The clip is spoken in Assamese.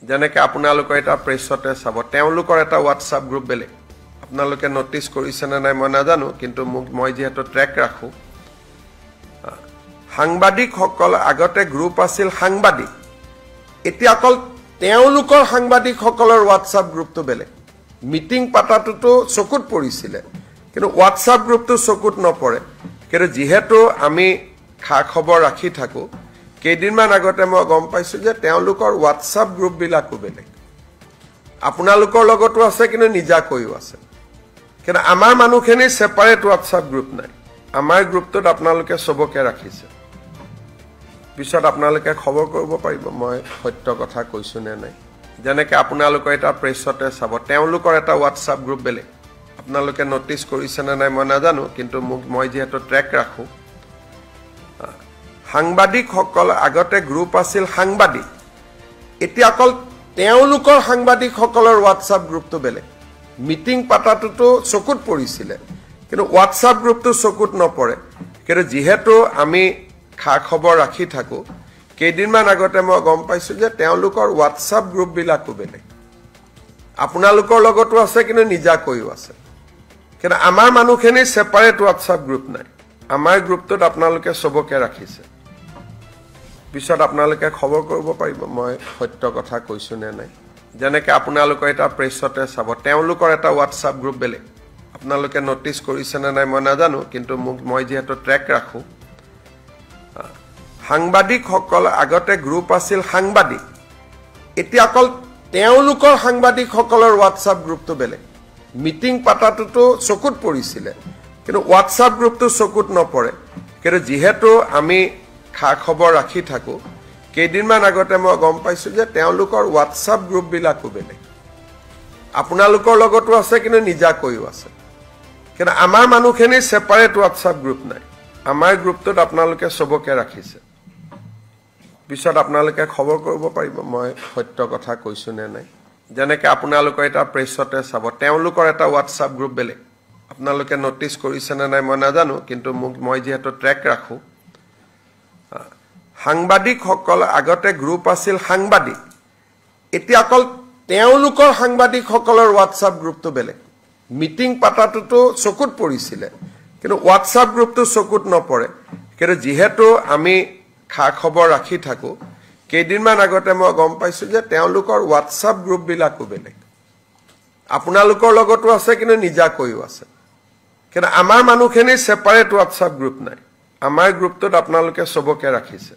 যেনেকৈ আপোনালোকৰ এটা প্ৰেছতে চাব তেওঁলোকৰ এটা হোৱাটছআপ গ্ৰুপ বেলেগ আপোনালোকে নটিচ কৰিছেনে নাই মই নাজানো কিন্তু মই যেহেতু ট্ৰেক ৰাখো সাংবাদিকসকল আগতে গ্ৰুপ আছিল সাংবাদিক এতিয়া অকল তেওঁলোকৰ সাংবাদিকসকলৰ হোৱাটছআপ গ্ৰুপটো বেলেগ মিটিং পাতাটোতো চকুত পৰিছিলে কিন্তু হোৱাটছআপ গ্ৰুপটো চকুত নপৰে কিন্তু যেহেতু আমি খা খবৰ ৰাখি থাকো কেইদিনমান আগতে মই গম পাইছো যে তেওঁলোকৰ হোৱাটছআপ গ্ৰুপ বিলাকো বেলেগ আপোনালোকৰ লগতো আছে কিন্তু নিজাকৈও আছে কিন্তু আমাৰ মানুহখিনি সেপাৰেট হোৱাটছআপ গ্ৰুপ নাই আমাৰ গ্ৰুপটোত আপোনালোকে সবকে ৰাখিছে পিছত আপোনালোকে খবৰ কৰিব পাৰিব মই সত্য কথা কৈছো নে নাই যেনেকৈ আপোনালোকৰ এটা প্ৰেছতে চাব তেওঁলোকৰ এটা হোৱাটছআপ গ্ৰুপ বেলেগ আপোনালোকে নটিচ কৰিছেনে নাই মই নাজানো কিন্তু মই যেহেতু ট্ৰেক ৰাখো সাংবাদিকসকল আগতে গ্ৰুপ আছিল সাংবাদিক এতিয়া অকল তেওঁলোকৰ সাংবাদিকসকলৰ হোৱাটছআপ গ্ৰুপটো বেলেগ মিটিং পাতাটোতো চকুত পৰিছিলে কিন্তু হোৱাটছআপ গ্ৰুপটো চকুত নপৰে কিন্তু যেহেতু আমি খা খবৰ ৰাখি থাকো কেইদিনমান আগতে মই গম পাইছো যে তেওঁলোকৰ হোৱাটছআপ গ্ৰুপ বিলাকো বেলেগ আপোনালোকৰ লগতো আছে কিন্তু নিজাকৈও আছে কিন্তু আমাৰ মানুহখিনি সেপাৰেট হোৱাটছআপ গ্ৰুপ নাই আমাৰ গ্ৰুপটোত আপোনালোকে সবকে ৰাখিছে পিছত আপোনালোকে খবৰ কৰিব পাৰিব মই সত্য কথা কৈছো নে নাই যেনেকৈ আপোনালোকৰ এটা প্ৰেছতে চাব তেওঁলোকৰ এটা হোৱাটছআপ গ্ৰুপ বেলেগ আপোনালোকে নটিচ কৰিছেনে নাই মই নাজানো কিন্তু মই যেহেতু ট্ৰেক ৰাখো সাংবাদিকসকল আগতে গ্ৰুপ আছিল সাংবাদিক এতিয়া অকল তেওঁলোকৰ সাংবাদিকসকলৰ হোৱাটছআপ গ্ৰুপটো বেলেগ মিটিং পাতাটোতো চকুত পৰিছিলে কিন্তু হোৱাটছআপ গ্ৰুপটো চকুত নপৰে কিন্তু যেহেতু আমি খা খবৰ ৰাখি থাকো কেইদিনমান আগতে মই গম পাইছো যে তেওঁলোকৰ হোৱাটছআপ গ্ৰুপ বিলাকো বেলেগ আপোনালোকৰ লগতো আছে কিন্তু নিজাকৈও আছে কিন্তু আমাৰ মানুহখিনি সেপাৰেট হোৱাটছআপ গ্ৰুপ নাই আমাৰ গ্ৰুপটোত আপোনালোকে সবকে ৰাখিছে পিছত আপোনালোকে খবৰ কৰিব পাৰিব মই সত্য কথা কৈছো নে নাই যেনেকৈ আপোনালোকৰ এটা প্ৰেছতে চাব তেওঁলোকৰ এটা হোৱাটছআপ গ্ৰুপ বেলেগ আপোনালোকে নটিচ কৰিছেনে নাই মই নাজানো কিন্তু মই যেহেতু ট্ৰেক ৰাখো সাংবাদিকসকল আগতে গ্ৰুপ আছিল সাংবাদিক এতিয়া অকল তেওঁলোকৰ সাংবাদিকসকলৰ হোৱাটছআপ গ্ৰুপটো বেলেগ মিটিং পাতাটোতো চকুত পৰিছিলে কিন্তু হোৱাটছআপ গ্ৰুপটো চকুত নপৰে কিন্তু যেহেতু আমি খা খবৰ ৰাখি থাকো কেইদিনমান আগতে মই গম পাইছো যে তেওঁলোকৰ হোৱাটছআপ গ্ৰুপ বিলাকো বেলেগ আপোনালোকৰ লগতো আছে কিন্তু নিজাকৈও আছে কিন্তু আমাৰ মানুহখিনি সেপাৰেট হোৱাটছআপ গ্ৰুপ নাই আমাৰ গ্ৰুপটোত আপোনালোকে সবকে ৰাখিছে